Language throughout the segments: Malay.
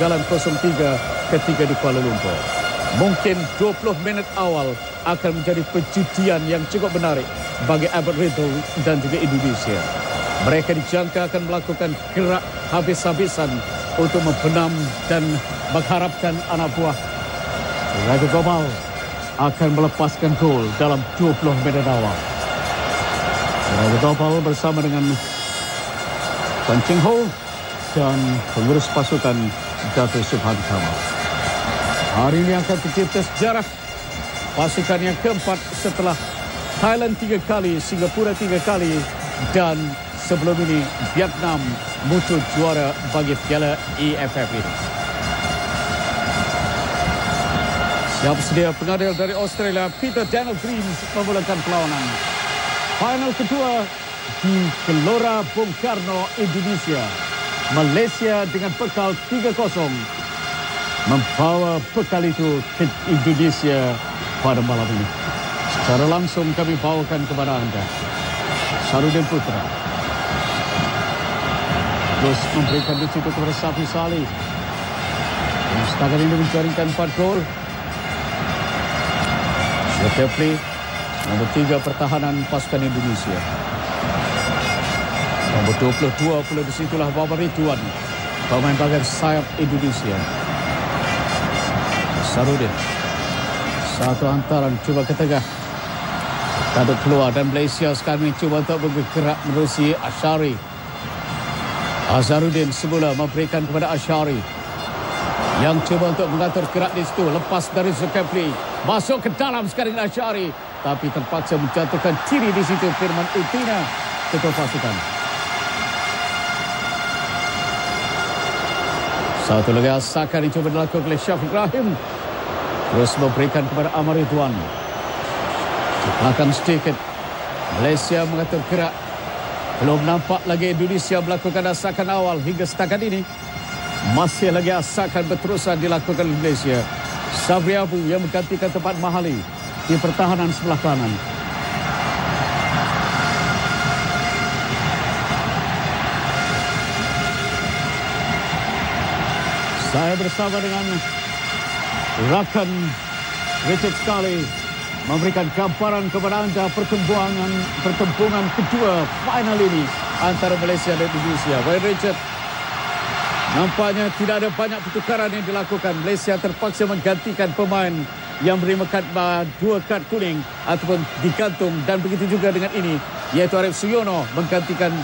kegagalan 0-3 ketika di Kuala Lumpur. Mungkin 20 minit awal akan menjadi percutian yang cukup menarik bagi Albert Riddle dan juga Indonesia. Mereka dijangka akan melakukan gerak habis-habisan untuk membenam dan mengharapkan anak buah Raja Gopal akan melepaskan gol dalam 20 minit awal. Raja Gopal bersama dengan Tan Cheng Ho dan pengurus pasukan Dato' Subhan Kamal. Hari ini akan tercipta sejarah pasukan yang keempat setelah Thailand 3 kali, Singapura 3 kali dan sebelum ini Vietnam muncul juara bagi Piala AFF ini. Siap sedia pengadil dari Australia, Peter Daniel Green memulakan perlawanan. Final kedua di Gelora Bung Karno, Indonesia. Malaysia dengan bekal 3-0 membawa bekal itu ke Indonesia pada malam ini. Secara langsung kami bawakan kepada anda. Sarudin Putra terus memberikan di situ kepada Safi Salih. Yang setakat ini menjaringkan 4 gol. Shakefli, nomor 3 pertahanan pasukan Indonesia. Nomor 22 pula di situlah Muhammad Ridwan, pemain bagian sayap Indonesia. Sarudin, satu hantaran cuba ke tengah. Tak keluar dan Malaysia sekarang ini cuba untuk bergerak menerusi Ashari. Azharuddin semula memberikan kepada Ashari yang cuba untuk mengatur gerak di situ. Lepas dari Zulkifli, masuk ke dalam sekarang Ashari, tapi terpaksa menjatuhkan tiri di situ Firman Utina, ketua pasukan. Satu lagi asakan dicuba dilakukan oleh Syafiq Rahim, terus memberikan kepada Amar Ridwan. Belakang sedikit, Malaysia mengatur gerak. Belum nampak lagi Indonesia melakukan asakan awal hingga setakat ini. Masih lagi asakan berterusan dilakukan oleh Malaysia. Sabri Abu yang menggantikan tempat Mahali di pertahanan sebelah kanan. Saya bersama dengan rakan Richard Scully memberikan gambaran kepada anda pertempuran kedua final ini antara Malaysia dan Indonesia. Baik Richard, nampaknya tidak ada banyak pertukaran yang dilakukan. Malaysia terpaksa menggantikan pemain yang menerima dua kad kuning ataupun digantung, dan begitu juga dengan ini, iaitu Arif Suyono menggantikan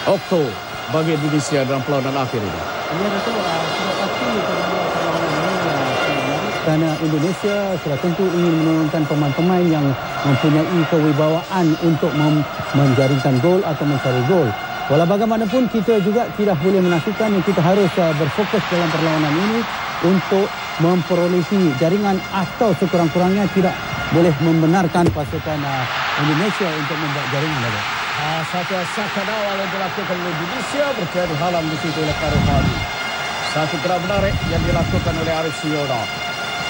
Okto bagi Indonesia dalam perlawanan akhir ini. Ya, betul. Sudah pasti kerana Indonesia sudah tentu ingin menurunkan pemain-pemain yang mempunyai kewibawaan untuk menjaringkan gol atau mencari gol. Walau bagaimanapun kita juga tidak boleh menafikan yang kita harus berfokus dalam perlawanan ini untuk memperolehi jaringan atau sekurang-kurangnya tidak boleh membenarkan pasukan Indonesia untuk membuat jaringan. Satu asakan awal yang dilakukan oleh Indonesia berjadi halang di situ oleh Karif Hadi. Satu gerak menarik yang dilakukan oleh Arif Suyono.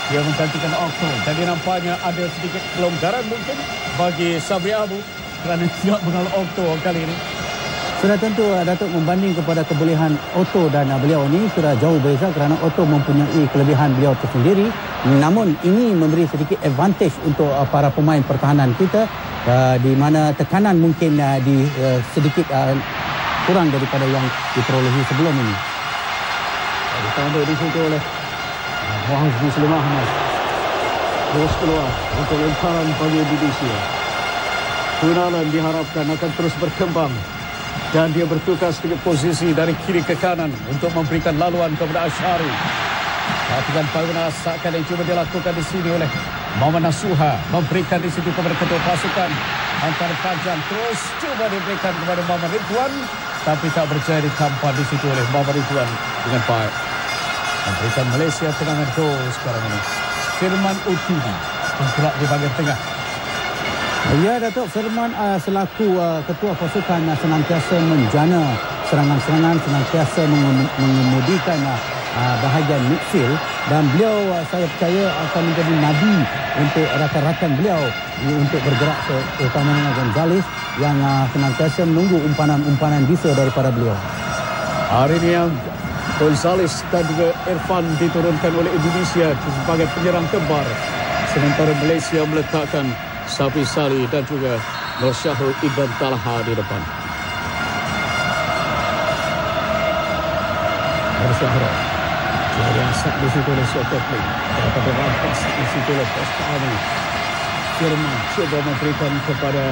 Dia menggantikan Okto. Jadi nampaknya ada sedikit kelonggaran mungkin bagi Sabri Abu kerana tidak mengenal Okto kali ini. Sudah tentu Datuk membanding kepada kebolehan Otto dan beliau ini sudah jauh berbeza kerana Otto mempunyai kelebihan beliau tersendiri. Namun ini memberi sedikit advantage untuk para pemain pertahanan kita di mana tekanan mungkin sedikit kurang daripada yang diperolehi sebelum ini. Ditambah di situ oleh Wahid Muslim Ahmad. Terus keluar untuk lemparan bagi Indonesia. Gunalan diharapkan akan terus berkembang. Dan dia bertukar sedikit posisi dari kiri ke kanan untuk memberikan laluan kepada Ashari. Perhatikan bagaimana asakan yang cuba dilakukan di sini oleh Muhammad Nasuha. Memberikan di situ kepada ketua pasukan. Antara panjang terus cuba diberikan kepada Muhammad Ridwan. Tapi tak berjaya ditampar di situ oleh Muhammad Ridwan dengan baik. Memberikan Malaysia tendangan gol sekarang ini. Firman Utina bergerak di bahagian tengah. Ya, Datuk, Firman selaku ketua pasukan senantiasa menjana serangan-serangan, senantiasa mengemudikan bahagian midfield, dan beliau saya percaya akan menjadi nadi untuk rakan-rakan beliau untuk bergerak, terutamanya Gonzales yang senantiasa menunggu umpanan-umpanan bisa daripada beliau. Hari ini yang Gonzales dan juga Irfan diturunkan oleh Indonesia sebagai penyerang kembar. Sementara Malaysia meletakkan Safi Salih dan juga Nur Syahrul Ibn Talha di depan. Nur Syahrul jadi asap di situ oleh Zulkifli. Dapat dirampas di situ oleh Postani. Firman cuba memberikan kepada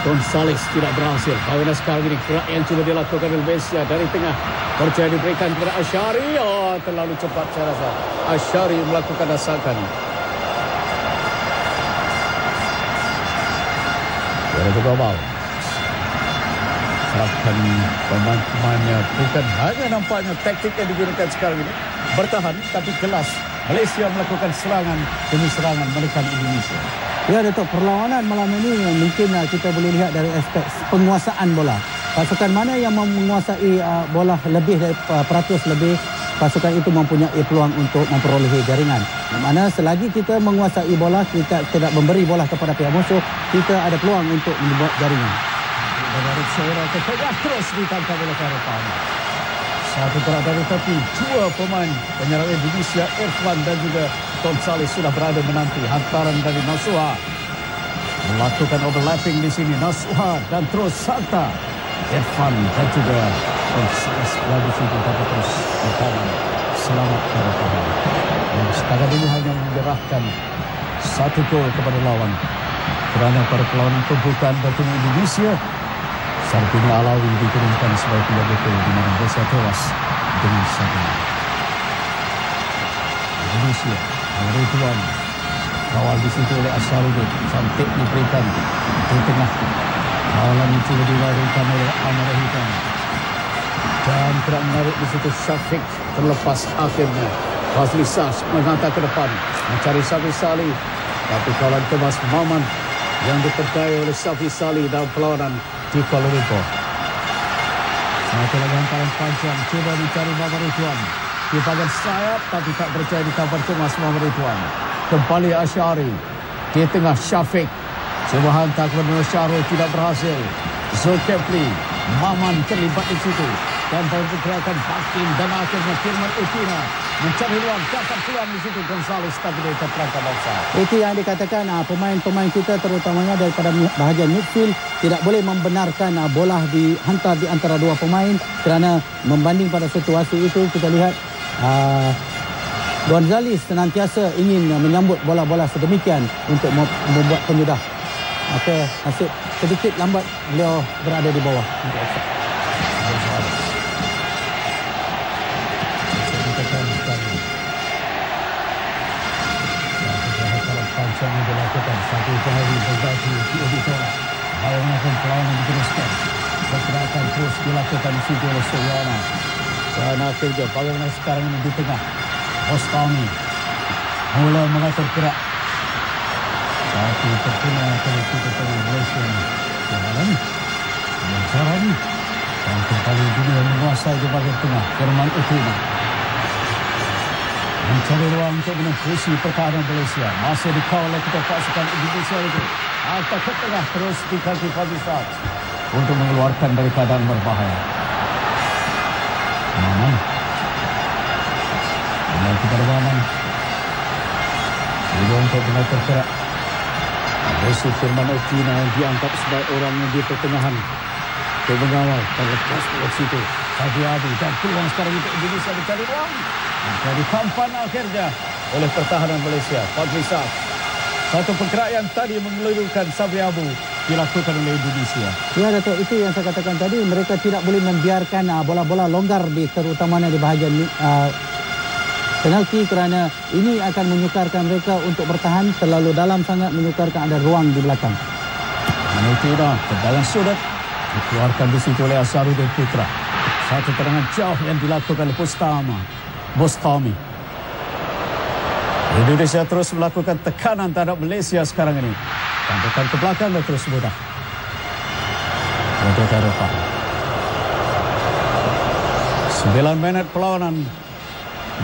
Gonzales, tidak berhasil. Bagaimana sekarang ini gerak yang cuba dilakukan oleh Malaysia dari tengah. Percaya diberikan kepada Asyari. Oh, terlalu cepat saya rasa. Asyari melakukan asakan. Ada juga bal. Serapkan pemain-pemainnya. Bukan hanya nampaknya taktik yang digunakan sekarang ini. Bertahan tapi kelas. Malaysia melakukan serangan demi serangan menekan Indonesia. Ya, Datuk, perlawanan malam ini mungkin kita boleh lihat dari aspek penguasaan bola. Pasukan mana yang menguasai bola lebih dari peratus lebih, pasukan itu mempunyai peluang untuk memperolehi jaringan. Mana selagi kita menguasai bola, kita tidak memberi bola kepada pihak musuh, kita ada peluang untuk membuat jaringan. Dari seorang ketegak terus ditangkap oleh Karafan. Satu berada di tepi, dua pemain penyerang Indonesia, Irfan dan juga Gonzales sudah berada menanti hantaran dari Nasuha. Melakukan overlapping di sini Nasuha dan terus Santa. Irfan dan juga Gonzales berada di situ tapi terus bertahan. Selamat Karafan. Yang setakat ini hanya menyerahkan satu gol kepada lawan. Kerana pada perlawanan pembukaan bertemu Indonesia, Sarpini Alawi diturunkan sebagai penjaga di mana Malaysia tewas dengan satu. Indonesia dari tuan kawal di situ oleh Asharudin, cantik diberikan di tengah. Kawalan itu dilarikan oleh Amar Hitam dan tidak menarik di situ Syafiq terlepas akhirnya. Fazli Sas menghantar ke depan mencari Safi Salih, tapi kawalan kemas Maman yang dipercayai oleh Safi Salih dalam perlawanan di Kuala Lumpur. Satu lagi hantaran panjang, cuba dicari Muhammad Ridwan di bagian sayap tapi tak percaya ditampar kemas Muhammad Ridwan. Kembali Asyari di tengah Syafiq, cuba hantar kepada Nur Syahrul, tidak berhasil. Zulkifli, Maman terlibat di situ dan pergerakan Hakim dan akhirnya Firman Utina mencari ruang, dapat keluar di situ Gonzales tapi dia terperangkap offside. Itu yang dikatakan pemain-pemain kita terutamanya daripada bahagian midfield tidak boleh membenarkan bola dihantar di antara dua pemain kerana membanding pada situasi itu kita lihat Gonzales senantiasa ingin menyambut bola-bola sedemikian untuk membuat penyudah. Maka nasib sedikit lambat beliau berada di bawah. Pancang yang dilakukan satu kali berbagi di editor. Bayangkan perlawanan diteruskan. Pergerakan terus dilakukan di situ oleh Suryana. Dan akhirnya bagaimana sekarang ini di tengah. Ostami mula mengatur gerak. Tapi terkena dari situ tengah Malaysia. Jalan. Cara ini. Dan kembali dunia menguasai di bagian tengah. Firman Utina mencari ruang untuk menembusi pertahanan Malaysia. Masih dikawal oleh ketua pasukan Indonesia itu. Atau ke tengah terus di kaki Fazli Sas untuk mengeluarkan dari keadaan berbahaya. Maman. Mulai kepada Maman. Juga untuk mengatur gerak. Musuh Firman Utina yang dianggap sebagai orang yang di pertengahan. Untuk mengawal terlepas dari situ. Safi Adi dan peluang sekarang untuk Indonesia mencari ruang. Jadi tampan akhirnya oleh pertahanan Malaysia. Fazli Sas. Satu pergerakan yang tadi mengelulukan Sabri Abu dilakukan oleh Indonesia. Ya, Datuk, itu yang saya katakan tadi. Mereka tidak boleh membiarkan bola-bola longgar terutamanya di bahagian penalti kerana ini akan menyukarkan mereka untuk bertahan. Terlalu dalam sangat menyukarkan ada ruang di belakang. Manutina tendangan sudut dikeluarkan di situ oleh Asharudin Putra. Satu tendangan jauh yang dilakukan oleh Bostami. Indonesia terus melakukan tekanan terhadap Malaysia sekarang ini. Tandukan ke belakang dan terus mudah. Untuk Eropa. 9 minit perlawanan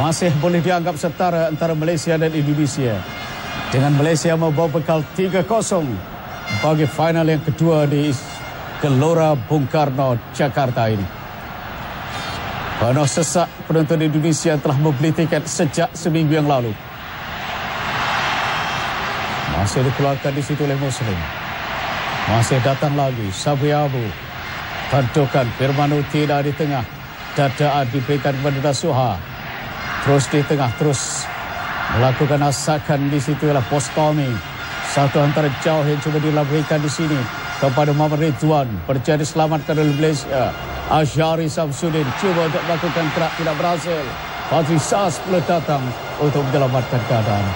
masih boleh dianggap setara antara Malaysia dan Indonesia. Dengan Malaysia membawa bekal 3-0 bagi final yang kedua di Gelora Bung Karno, Jakarta ini. Penuh sesak penonton Indonesia telah membeli tiket sejak seminggu yang lalu. Masih dikeluarkan di situ oleh Muslim. Masih datang lagi Sabri Abu. Kantokan Firman Utina di tengah. Dadaan diberikan kepada Nasuha. Terus di tengah, terus melakukan asakan di situ adalah Postami. Satu antara jauh yang cuba dilaburikan di sini kepada Muhammad Ridwan. Berjaya diselamatkan oleh Malaysia. Asyari Samsudin cuba untuk melakukan gerak, tidak berhasil. Fadli Sas pula datang untuk menyelamatkan keadaan.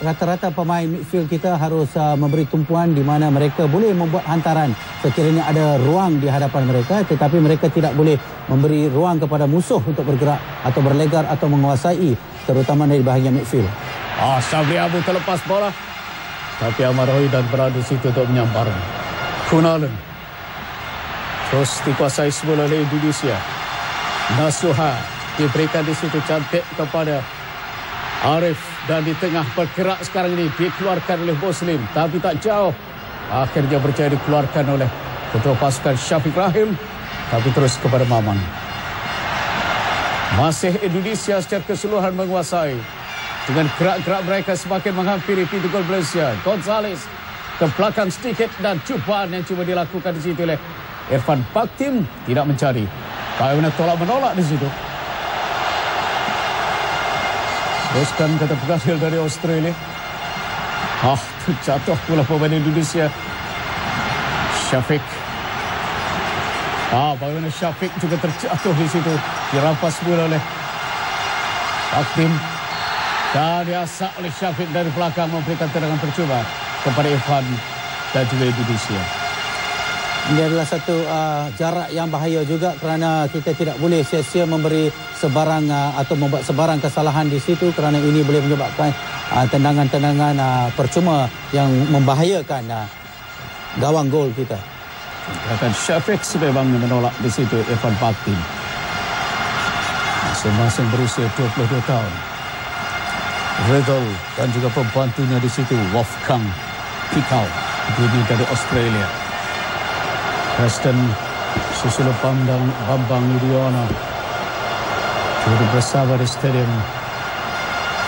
Rata-rata pemain midfield kita harus memberi tumpuan di mana mereka boleh membuat hantaran sekiranya ada ruang di hadapan mereka, tetapi mereka tidak boleh memberi ruang kepada musuh untuk bergerak atau berlegar atau menguasai, terutama dari bahagian midfield. Sabri Abu terlepas bola, tapi Ahmad Rohidan berada di situ untuk menyambar. Kunalen terus dikuasai semula oleh Indonesia. Nasuha diberikan di situ cantik kepada Arif, dan di tengah bergerak sekarang ini dikeluarkan oleh Muslim, tapi tak jauh. Akhirnya berjaya dikeluarkan oleh ketua pasukan Syafiq Rahim, tapi terus kepada Maman. Masih Indonesia secara keseluruhan menguasai dengan gerak-gerak mereka semakin menghampiri pintu gol Malaysia. Gonzales ke belakang sedikit dan cubaan yang cuba dilakukan di situ oleh Irfan Baktim tidak mencari. Bagaimana tolak-menolak di situ. Teruskan kata penghasil dari Australia. Terjatuh pula pemain Indonesia. Syafiq. Bagaimana Syafiq juga terjatuh di situ. Dirampas pula oleh Baktim. Dan diasak oleh Syafiq dari belakang memberikan tendangan percuma kepada Irfan dan juga Indonesia. Ini adalah satu jarak yang bahaya juga kerana kita tidak boleh sia-sia memberi sebarang atau membuat sebarang kesalahan di situ kerana ini boleh menyebabkan tendangan-tendangan percuma yang membahayakan gawang gol kita. Akan Syafiq memang menolak di situ Irfan Baktim. Masing-masing berusia 22 tahun. Redol dan juga pembantunya di situ Wolfgang Pikau, ini dari Australia. Preston Susilo Bambang Yudhoyono turut bersama di Stadium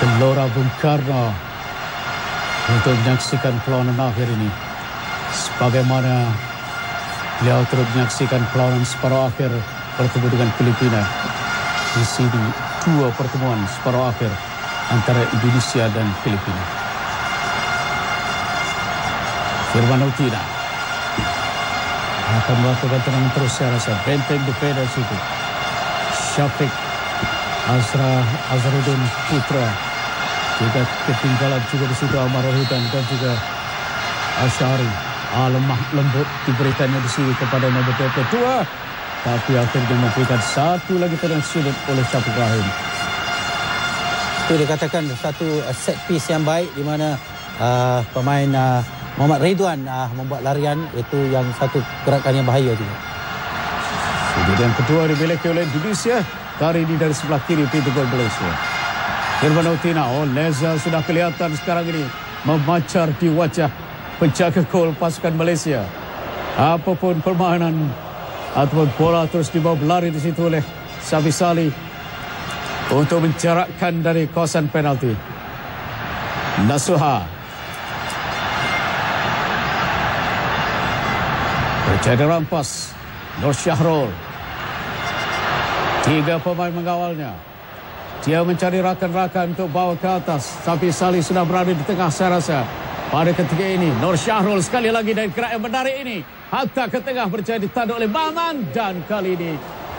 Gelora Bung Karno untuk menyaksikan perlawanan akhir ini. Sebagaimana beliau turut menyaksikan perlawanan separuh akhir bertemu dengan Filipina. Di sini dua pertemuan separuh akhir antara Indonesia dan Filipina. Firman Utina akan melakukan tendangan terus, saya rasa. Benteng defenders itu. Syafiq, Azharuddin Putra. Juga ketinggalan juga di situ Ahmad Rohidan dan juga Asyari. Lemah lembut diberikannya di sini kepada nombor 22. Tapi akhirnya memberikan satu lagi tendangan sudut oleh Syafiq Rahim. Itu dikatakan satu set piece yang baik di mana pemain Muhammad Ridwan membuat larian, itu yang satu gerakan yang bahaya juga. Sudut yang kedua dimiliki oleh Indonesia. Kali ini dari sebelah kiri pintu gol Malaysia. Firman Utina, Leza sudah kelihatan sekarang ini memancar di wajah penjaga gol pasukan Malaysia. Apapun permainan ataupun bola terus dibawa berlari di situ oleh Safi Salih untuk menjarakkan dari kawasan penalti. Nasuha berjaya rampas. Nur Syahrul. 3 pemain mengawalnya. Dia mencari rakan-rakan untuk bawa ke atas. Safi Salih sudah berada di tengah, saya rasa. Pada ketika ini, Nur Syahrul sekali lagi dari gerak yang menarik ini. Hatta ke tengah berjaya ditanduk oleh Maman. Dan kali ini,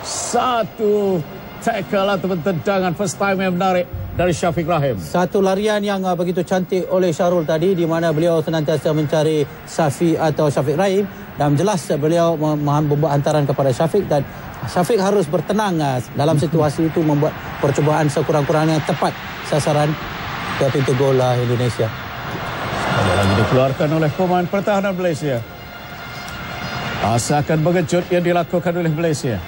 satu tackle atau tendangan first time yang menarik dari Syafiq Rahim. Satu larian yang begitu cantik oleh Syahrul tadi, di mana beliau senantiasa mencari Safi atau Syafiq Rahim. Dan jelas beliau membuat hantaran kepada Syafiq, dan Syafiq harus bertenang dalam situasi itu, membuat percubaan sekurang-kurangnya tepat sasaran ke pintu gol Indonesia. Sekali lagi dikeluarkan oleh pemain pertahanan Malaysia. Asakan mengejut yang dilakukan oleh Malaysia.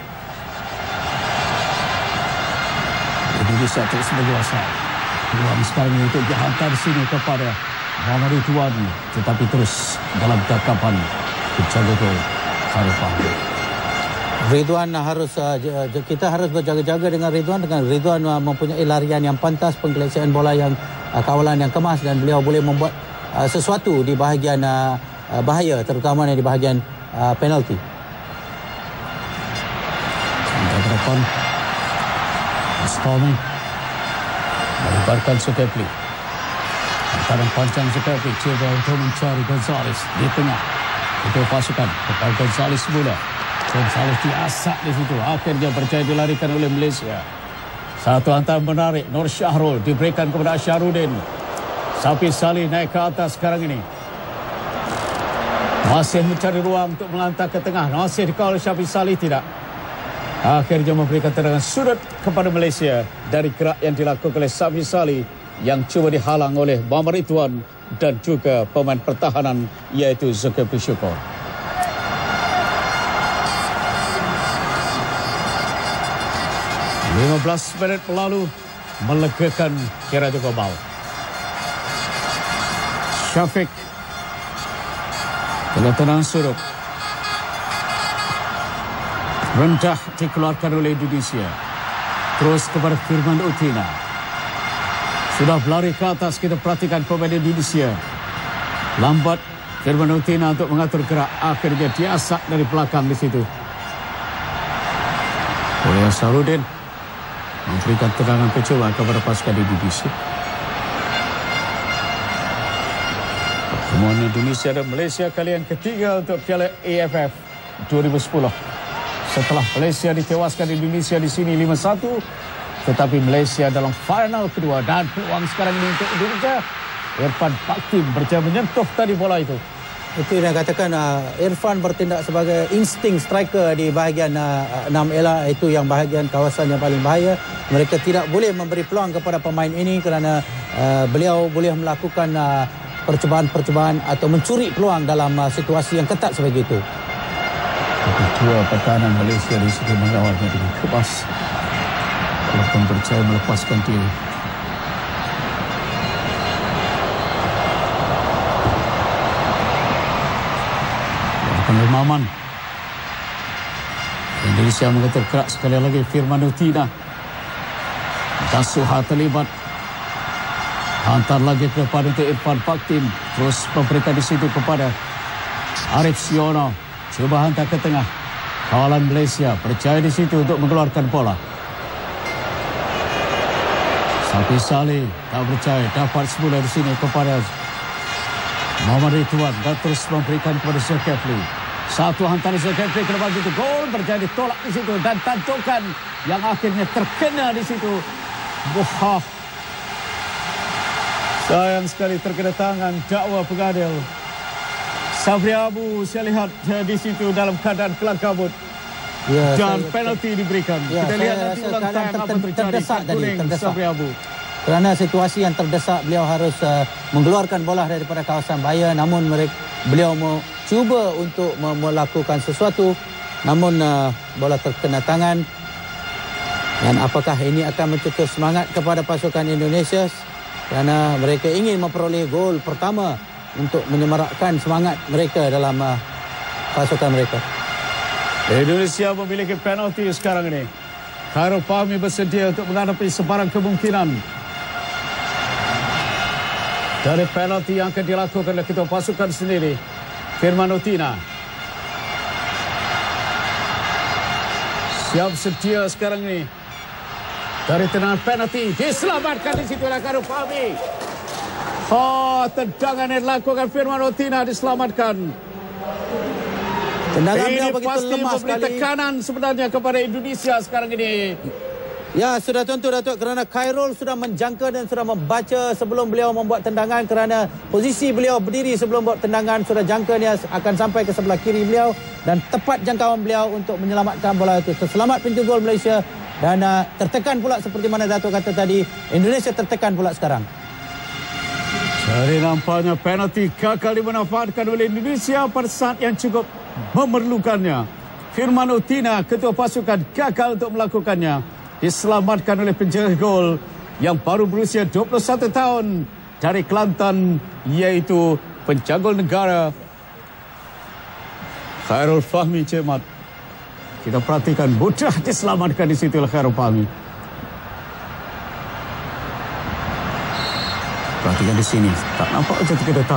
Indonesia terus berkuasa. Peluang sekarang ini untuk dihantar sini kepada Muhammad Ridwan, tetapi terus dalam tangkapan penjaga gol Harifah. Ridwan harus kita harus berjaga-jaga dengan Ridwan. Mempunyai larian yang pantas, penggeleksian bola yang kawalan yang kemas, dan beliau boleh membuat sesuatu di bahagian bahaya, terutama di bahagian penalti. Sampai ke depan Stormy melibatkan Zulkifli. Antara panjang Zulkifli cuba untuk mencari Gonzales di tengah. Itu pasukan kepada Gonzales mula. Gonzales diasak di situ. Akhirnya berjaya dilarikan oleh Malaysia. Satu hantaran menarik. Nur Syahrul diberikan kepada Syarudin. Safi Salih naik ke atas sekarang ini. Masih mencari ruang untuk melantar ke tengah. Masih dikawal Safi Salih, tidak. Akhirnya memberikan tendangan sudut kepada Malaysia dari gerak yang dilakukan oleh Safi Salih yang cuba dihalang oleh Muhammad Ridwan dan juga pemain pertahanan iaitu Zulkifli Syukur. .15 minit berlalu melegakan kira Gobal. Syafiq dengan tendangan sudut rendah dikeluarkan oleh Indonesia. Terus kepada Firman Utina. Sudah berlari ke atas, kita perhatikan pemain Indonesia. Lambat Firman Utina untuk mengatur gerak. Akhirnya diasak dari belakang di situ oleh Sarudin. Memberikan tendangan percuma kepada pasukan Indonesia. Pertemuan Indonesia dan Malaysia kali yang ketiga untuk Piala AFF 2010. Setelah Malaysia ditewaskan Indonesia di sini 5-1, tetapi Malaysia dalam final kedua, dan peluang sekarang ini untuk Indonesia. Irfan Paktim berjaya menyentuh tadi bola itu. Itu yang katakan Irfan bertindak sebagai insting striker di bahagian 6 itu yang bahagian kawasan yang paling bahaya. Mereka tidak boleh memberi peluang kepada pemain ini kerana beliau boleh melakukan percubaan-percubaan atau mencuri peluang dalam situasi yang ketat sebegitu. Ketua pertahanan Malaysia di situ mengawalnya dengan keras. Walaupun berjaya melepaskan diri. Maman. Indonesia mengatur gerak sekali lagi. Firman Utina. Dasuha terlibat. Hantar lagi kepada untuk Irfan Paktim. Terus memberikan di situ kepada Arif Siono. Cuba hantar ke tengah. Kawalan Malaysia percaya di situ untuk mengeluarkan bola. Safi Salih tak percaya. Dapat semula di sini kepada Muhammad Ridwan. Dan terus memberikan kepada Zulkifli. Satu hantaran Zulkifli ke depan itu, gol berjaya ditolak di situ dan tantukan yang akhirnya terkena di situ. Wah, sayang sekali terkena tangan dakwa pengadil. Sabri Abu saya lihat di situ dalam keadaan kelang kabut. Ya, dan penalti diberikan. Ya, kita lihat nanti ulang tayang apa terjadi. Sabri Abu. Kerana situasi yang terdesak, beliau harus mengeluarkan bola daripada kawasan bahaya. Namun beliau mau cuba untuk melakukan sesuatu, namun bola terkena tangan. Dan apakah ini akan mencetus semangat kepada pasukan Indonesia kerana mereka ingin memperoleh gol pertama untuk menyemarakkan semangat mereka dalam pasukan mereka. Indonesia memiliki penalti sekarang ini. Khairul Fahmi bersedia untuk menghadapi sebarang kemungkinan dari penalti yang akan dilakukan oleh ketua pasukan sendiri, Firman Utina. Siap sedia sekarang ini. Dari tendangan penalti diselamatkan di situ oleh Khairul Fahmi. Tendangan yang dilakukan Firman Utina diselamatkan. Tendangan ini pasti memberi tekanan sebenarnya kepada Indonesia sekarang ini. Ya, sudah tentu Datuk, kerana Khairul sudah menjangka dan sudah membaca sebelum beliau membuat tendangan, kerana posisi beliau berdiri sebelum buat tendangan sudah jangka dia akan sampai ke sebelah kiri beliau dan tepat jangkauan beliau untuk menyelamatkan bola itu. Terselamat pintu gol Malaysia dan tertekan pula seperti mana Datuk kata tadi, Indonesia tertekan pula sekarang. Jadi nampaknya penalti gagal dimanfaatkan oleh Indonesia pada saat yang cukup memerlukannya. Firman Utina, ketua pasukan, gagal untuk melakukannya. Diselamatkan oleh penjaga gol yang baru berusia 21 tahun dari Kelantan, iaitu penjaga gol negara Khairul Fahmi Cermat. kita perhatikan mudah diselamatkan di situ oleh Khairul Fahmi. Perhatikan di sini, tak nampak saja kita